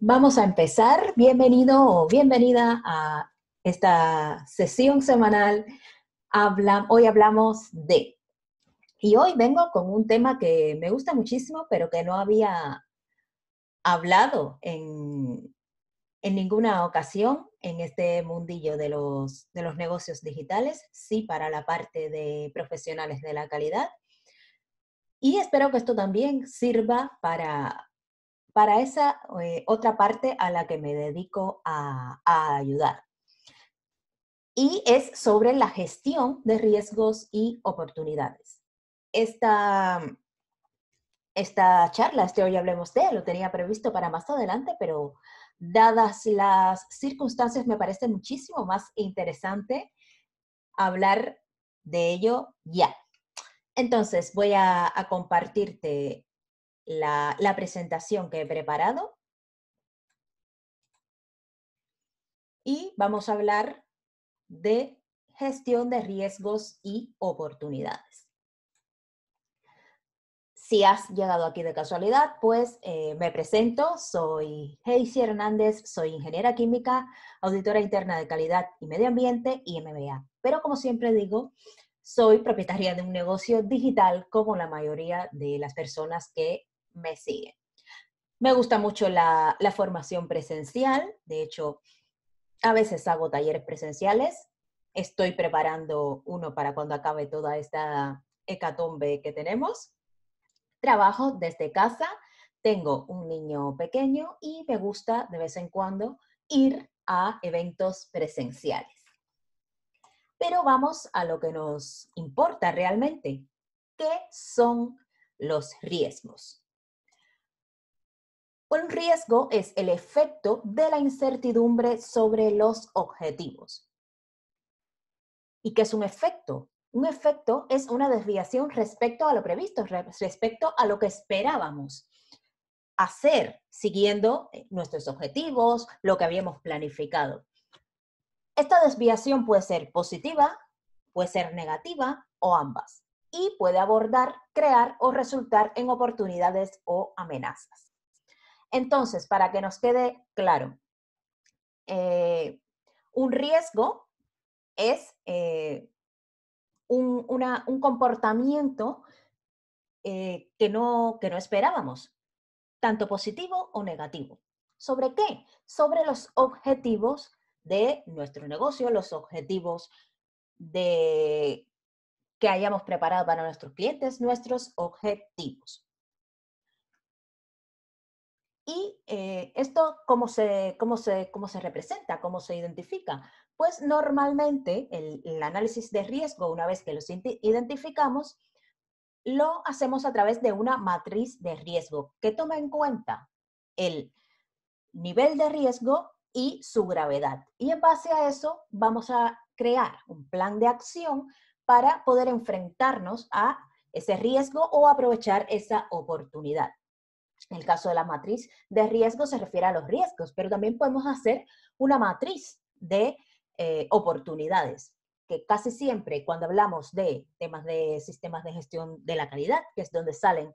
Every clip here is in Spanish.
Vamos a empezar. Bienvenido o bienvenida a esta sesión semanal. Hoy hablamos de, y hoy vengo con un tema que me gusta muchísimo, pero que no había hablado en ninguna ocasión en este mundillo de los negocios digitales, sí para la parte de profesionales de la calidad. Y espero que esto también sirva para esa otra parte a la que me dedico a ayudar. Y es sobre la gestión de riesgos y oportunidades. Esta, esta charla, Hoy Hablemos de, lo tenía previsto para más adelante, pero dadas las circunstancias me parece muchísimo más interesante hablar de ello ya. Entonces voy a compartirte la presentación que he preparado y vamos a hablar de gestión de riesgos y oportunidades. Si has llegado aquí de casualidad, pues me presento, soy Heisy Hernández, soy ingeniera química, auditora interna de calidad y medio ambiente y MBA. Pero como siempre digo, soy propietaria de un negocio digital como la mayoría de las personas que me siguen. Me gusta mucho la formación presencial, de hecho, a veces hago talleres presenciales, estoy preparando uno para cuando acabe toda esta hecatombe que tenemos. Trabajo desde casa, tengo un niño pequeño y me gusta de vez en cuando ir a eventos presenciales. Pero vamos a lo que nos importa realmente. ¿Qué son los riesgos? Un riesgo es el efecto de la incertidumbre sobre los objetivos. ¿Y qué es un efecto? Un efecto es una desviación respecto a lo previsto, respecto a lo que esperábamos hacer, siguiendo nuestros objetivos, lo que habíamos planificado. Esta desviación puede ser positiva, puede ser negativa o ambas. Y puede abordar, crear o resultar en oportunidades o amenazas. Entonces, para que nos quede claro, un riesgo es un comportamiento que no esperábamos, tanto positivo o negativo. ¿Sobre qué? Sobre los objetivos de nuestro negocio, los objetivos de, que hayamos preparado para nuestros clientes, nuestros objetivos. ¿Y esto cómo se representa, cómo se identifica? Pues normalmente el análisis de riesgo, una vez que los identificamos, lo hacemos a través de una matriz de riesgo que toma en cuenta el nivel de riesgo y su gravedad. Y en base a eso vamos a crear un plan de acción para poder enfrentarnos a ese riesgo o aprovechar esa oportunidad. En el caso de la matriz de riesgo se refiere a los riesgos, pero también podemos hacer una matriz de oportunidades, que casi siempre cuando hablamos de temas de sistemas de gestión de la calidad, que es donde salen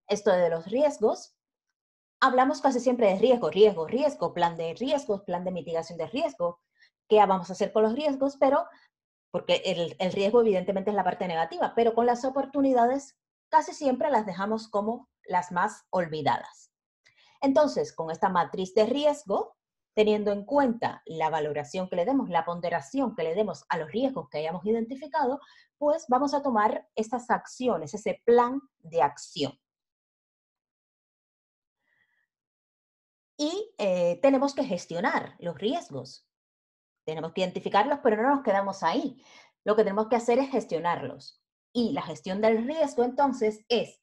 esto de los riesgos, hablamos casi siempre de riesgo, plan de riesgos, plan de mitigación de riesgo, qué vamos a hacer con los riesgos, pero porque el riesgo evidentemente es la parte negativa, pero con las oportunidades casi siempre las dejamos como las más olvidadas. Entonces, con esta matriz de riesgo, teniendo en cuenta la valoración que le demos, la ponderación que le demos a los riesgos que hayamos identificado, pues vamos a tomar estas acciones, ese plan de acción. Y tenemos que gestionar los riesgos. Tenemos que identificarlos, pero no nos quedamos ahí. Lo que tenemos que hacer es gestionarlos. Y la gestión del riesgo, entonces, es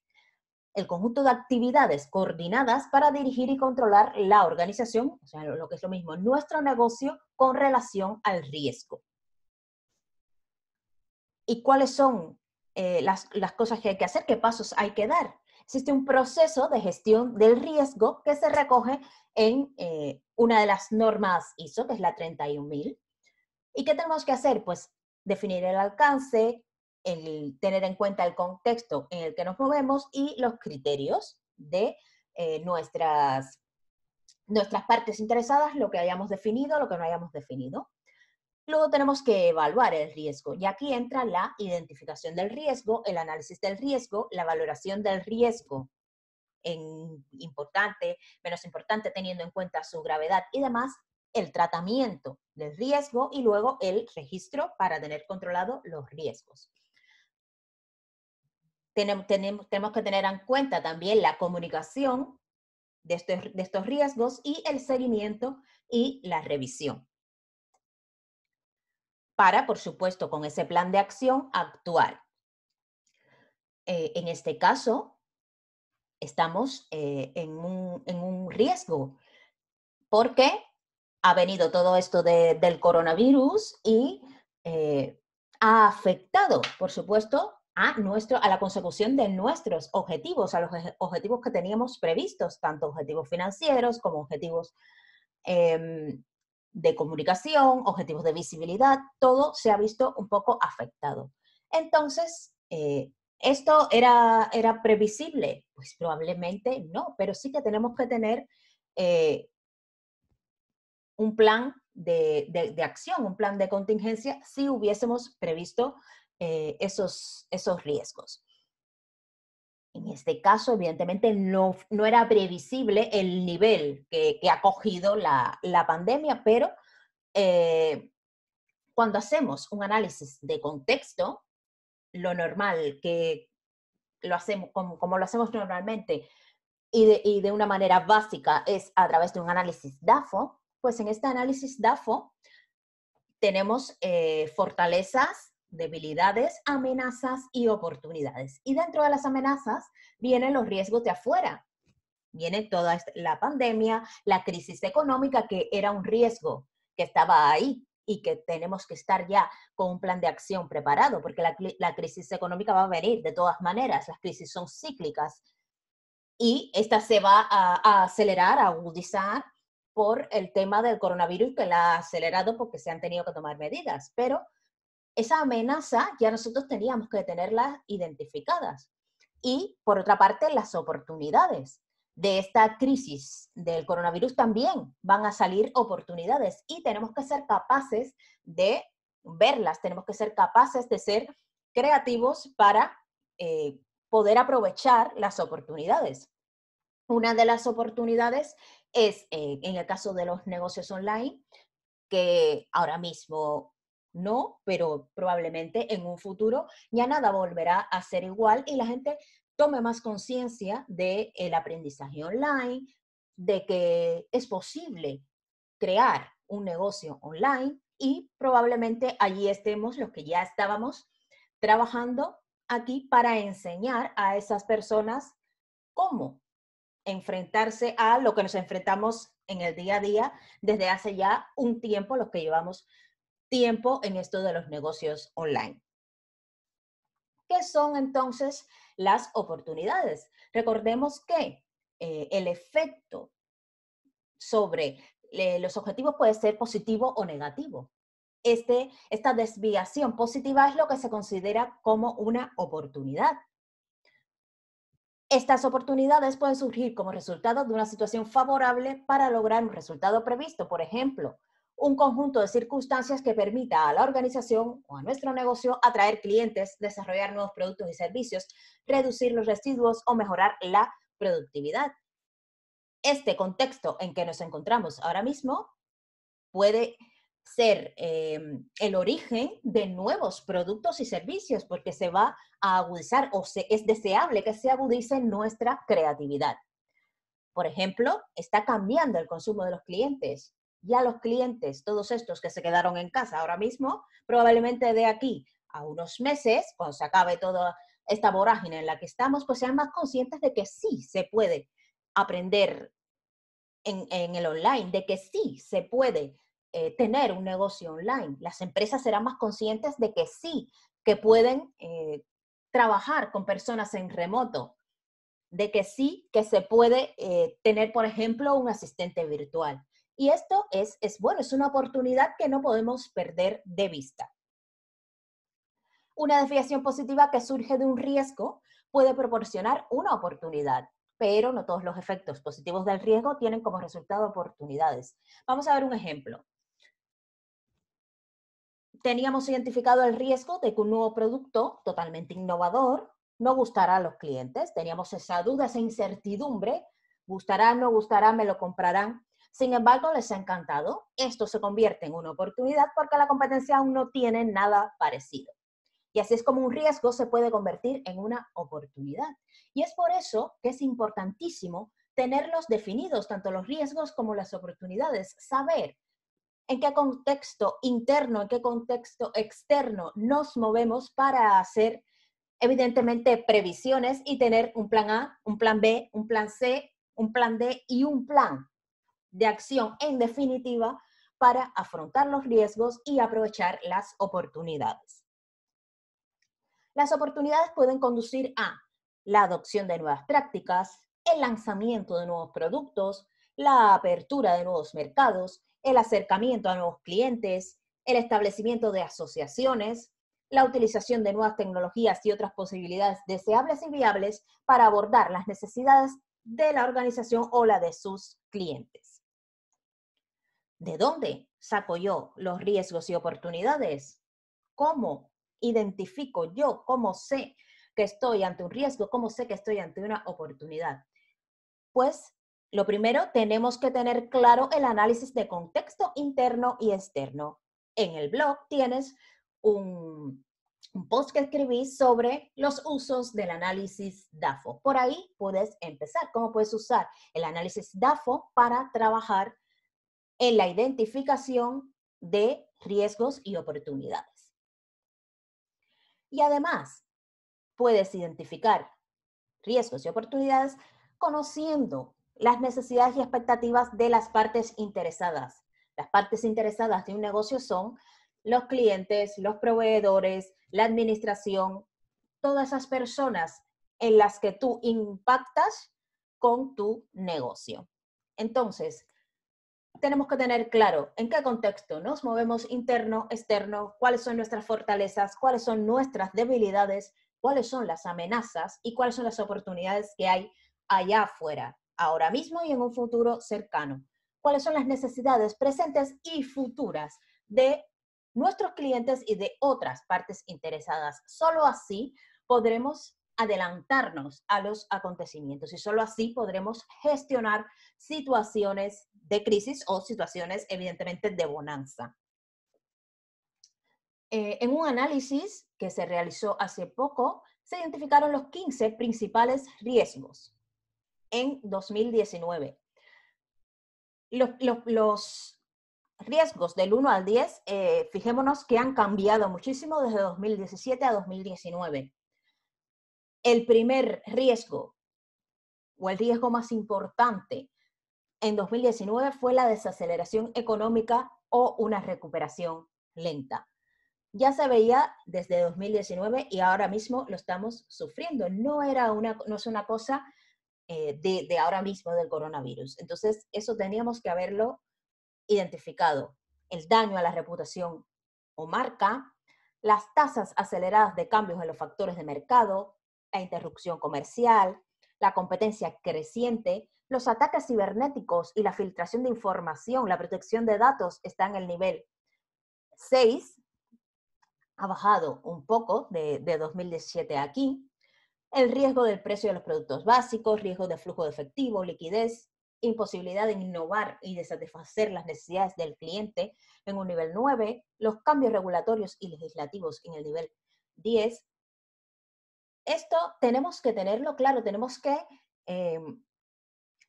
el conjunto de actividades coordinadas para dirigir y controlar la organización, o sea, lo que es lo mismo, nuestro negocio con relación al riesgo. ¿Y cuáles son las cosas que hay que hacer? ¿Qué pasos hay que dar? Existe un proceso de gestión del riesgo que se recoge en una de las normas ISO, que es la 31000. ¿Y qué tenemos que hacer? Pues definir el alcance, el tener en cuenta el contexto en el que nos movemos y los criterios de nuestras nuestras partes interesadas, lo que hayamos definido, lo que no hayamos definido. Luego tenemos que evaluar el riesgo y aquí entra la identificación del riesgo, el análisis del riesgo, la valoración del riesgo en importante, menos importante, teniendo en cuenta su gravedad y demás, el tratamiento del riesgo y luego el registro para tener controlado los riesgos. Tenemos que tener en cuenta también la comunicación de estos riesgos y el seguimiento y la revisión. Para, por supuesto, con ese plan de acción, actuar. En este caso, estamos en un riesgo, porque ha venido todo esto del coronavirus y ha afectado, por supuesto, a la consecución de nuestros objetivos, a los objetivos que teníamos previstos, tanto objetivos financieros como objetivos de comunicación, objetivos de visibilidad, todo se ha visto un poco afectado. Entonces, ¿esto era previsible? Pues probablemente no, pero sí que tenemos que tener un plan de acción, un plan de contingencia, si hubiésemos previsto esos riesgos. En este caso, evidentemente, no era previsible el nivel que ha cogido la pandemia, pero cuando hacemos un análisis de contexto, lo normal que lo hacemos como lo hacemos normalmente y de una manera básica es a través de un análisis DAFO, pues en este análisis DAFO tenemos fortalezas, debilidades, amenazas y oportunidades. Y dentro de las amenazas vienen los riesgos de afuera. Viene toda la pandemia, la crisis económica, que era un riesgo que estaba ahí y que tenemos que estar ya con un plan de acción preparado, porque la crisis económica va a venir de todas maneras. Las crisis son cíclicas y esta se va a acelerar, a agudizar por el tema del coronavirus, que la ha acelerado porque se han tenido que tomar medidas. Pero esa amenaza ya nosotros teníamos que tenerlas identificadas. Y por otra parte, las oportunidades de esta crisis del coronavirus también van a salir oportunidades y tenemos que ser capaces de verlas, tenemos que ser capaces de ser creativos para poder aprovechar las oportunidades. Una de las oportunidades es, en el caso de los negocios online, que ahora mismo no, pero probablemente en un futuro ya nada volverá a ser igual y la gente tome más conciencia del aprendizaje online, de que es posible crear un negocio online y probablemente allí estemos los que ya estábamos trabajando aquí para enseñar a esas personas cómo enfrentarse a lo que nos enfrentamos en el día a día desde hace ya un tiempo, los que llevamos tiempo en esto de los negocios online. ¿Qué son entonces las oportunidades? Recordemos que el efecto sobre los objetivos puede ser positivo o negativo. Esta desviación positiva es lo que se considera como una oportunidad. Estas oportunidades pueden surgir como resultado de una situación favorable para lograr un resultado previsto. Por ejemplo, un conjunto de circunstancias que permita a la organización o a nuestro negocio atraer clientes, desarrollar nuevos productos y servicios, reducir los residuos o mejorar la productividad. Este contexto en que nos encontramos ahora mismo puede ser el origen de nuevos productos y servicios, porque se va a agudizar es deseable que se agudice nuestra creatividad. Por ejemplo, está cambiando el consumo de los clientes. Ya los clientes, todos estos que se quedaron en casa ahora mismo, probablemente de aquí a unos meses, cuando se acabe toda esta vorágine en la que estamos, pues sean más conscientes de que sí se puede aprender en el online, de que sí se puede tener un negocio online. Las empresas serán más conscientes de que sí, que pueden trabajar con personas en remoto, de que sí, que se puede tener, por ejemplo, un asistente virtual. Y esto es bueno, es una oportunidad que no podemos perder de vista. Una desviación positiva que surge de un riesgo puede proporcionar una oportunidad. pero no todos los efectos positivos del riesgo tienen como resultado oportunidades. Vamos a ver un ejemplo. Teníamos identificado el riesgo de que un nuevo producto totalmente innovador no gustará a los clientes. Teníamos esa duda, esa incertidumbre. ¿Gustará, no gustará, me lo comprarán? Sin embargo, les ha encantado. Esto se convierte en una oportunidad porque la competencia aún no tiene nada parecido. Y así es como un riesgo se puede convertir en una oportunidad. Y es por eso que es importantísimo tenerlos definidos, tanto los riesgos como las oportunidades, saber en qué contexto interno, en qué contexto externo nos movemos para hacer, evidentemente, previsiones y tener un plan A, un plan B, un plan C, un plan D y un plan de acción, en definitiva, para afrontar los riesgos y aprovechar las oportunidades. Las oportunidades pueden conducir a la adopción de nuevas prácticas, el lanzamiento de nuevos productos, la apertura de nuevos mercados, el acercamiento a nuevos clientes, el establecimiento de asociaciones, la utilización de nuevas tecnologías y otras posibilidades deseables y viables para abordar las necesidades de la organización o la de sus clientes. ¿De dónde saco yo los riesgos y oportunidades? ¿Cómo identifico yo? ¿Cómo sé que estoy ante un riesgo? ¿Cómo sé que estoy ante una oportunidad? Pues lo primero, tenemos que tener claro el análisis de contexto interno y externo. En el blog tienes un post que escribí sobre los usos del análisis DAFO. Por ahí puedes empezar. ¿Cómo puedes usar el análisis DAFO para trabajar en la identificación de riesgos y oportunidades? Y además, puedes identificar riesgos y oportunidades conociendo las necesidades y expectativas de las partes interesadas. Las partes interesadas de un negocio son los clientes, los proveedores, la administración, todas esas personas en las que tú impactas con tu negocio. Entonces, tenemos que tener claro en qué contexto nos movemos interno, externo, cuáles son nuestras fortalezas, cuáles son nuestras debilidades, cuáles son las amenazas y cuáles son las oportunidades que hay allá afuera, ahora mismo y en un futuro cercano. Cuáles son las necesidades presentes y futuras de nuestros clientes y de otras partes interesadas. Solo así podremos adelantarnos a los acontecimientos y solo así podremos gestionar situaciones de crisis o situaciones evidentemente de bonanza. En un análisis que se realizó hace poco, se identificaron los 15 principales riesgos en 2019. Los riesgos del 1 al 10, fijémonos que han cambiado muchísimo desde 2017 a 2019. El primer riesgo o el riesgo más importante en 2019 fue la desaceleración económica o una recuperación lenta. Ya se veía desde 2019 y ahora mismo lo estamos sufriendo. No es una cosa de ahora mismo del coronavirus. Entonces, eso teníamos que haberlo identificado. El daño a la reputación o marca, las tasas aceleradas de cambios en los factores de mercado, la interrupción comercial, la competencia creciente, los ataques cibernéticos y la filtración de información, la protección de datos está en el nivel 6, ha bajado un poco de 2017 a aquí. El riesgo del precio de los productos básicos, riesgo de flujo de efectivo, liquidez, imposibilidad de innovar y de satisfacer las necesidades del cliente en un nivel 9, los cambios regulatorios y legislativos en el nivel 10. Esto tenemos que tenerlo claro, tenemos que eh,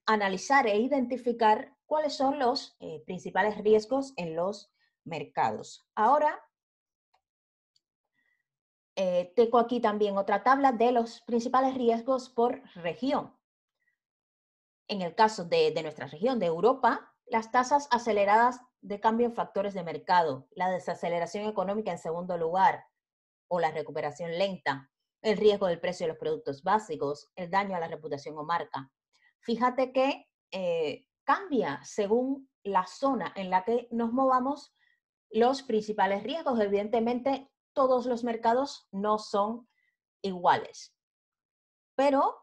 analizar e identificar cuáles son los principales riesgos en los mercados. Ahora, tengo aquí también otra tabla de los principales riesgos por región. En el caso de nuestra región, de Europa, las tasas aceleradas de cambio en factores de mercado, la desaceleración económica en segundo lugar o la recuperación lenta, el riesgo del precio de los productos básicos, el daño a la reputación o marca. Fíjate que cambia según la zona en la que nos movamos los principales riesgos. Evidentemente, todos los mercados no son iguales, pero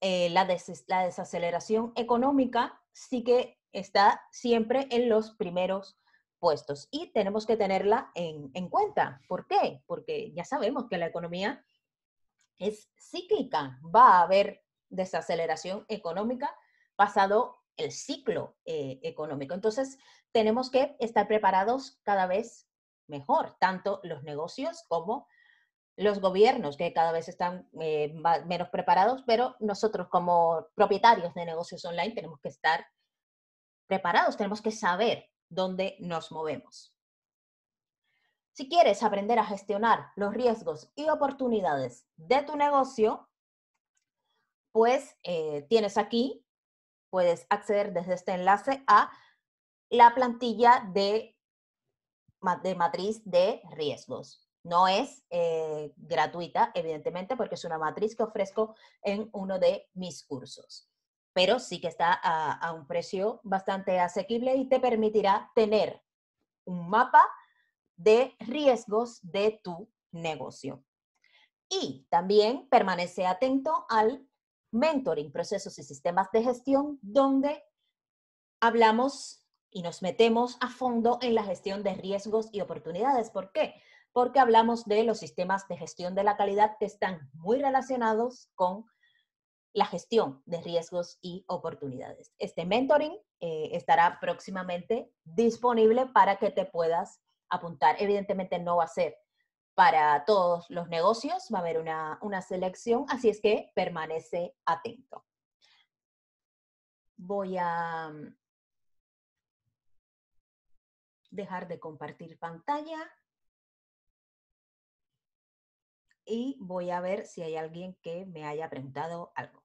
la desaceleración económica sí que está siempre en los primeros puestos y tenemos que tenerla en cuenta. ¿Por qué? Porque ya sabemos que la economía es cíclica, va a haber desaceleración económica pasado el ciclo económico. Entonces, tenemos que estar preparados cada vez mejor, tanto los negocios como los gobiernos, que cada vez están menos preparados, pero nosotros como propietarios de negocios online tenemos que estar preparados, tenemos que saber dónde nos movemos. Si quieres aprender a gestionar los riesgos y oportunidades de tu negocio, pues tienes aquí, puedes acceder desde este enlace a la plantilla de matriz de riesgos. No es gratuita, evidentemente, porque es una matriz que ofrezco en uno de mis cursos. Pero sí que está a un precio bastante asequible y te permitirá tener un mapa de riesgos de tu negocio. Y también permanece atento al mentoring, procesos y sistemas de gestión, donde hablamos y nos metemos a fondo en la gestión de riesgos y oportunidades. ¿Por qué? Porque hablamos de los sistemas de gestión de la calidad que están muy relacionados con la gestión de riesgos y oportunidades. Este mentoring estará próximamente disponible para que te puedas apuntar. Evidentemente no va a ser para todos los negocios, va a haber una selección, así es que permanece atento. Voy a dejar de compartir pantalla y voy a ver si hay alguien que me haya preguntado algo.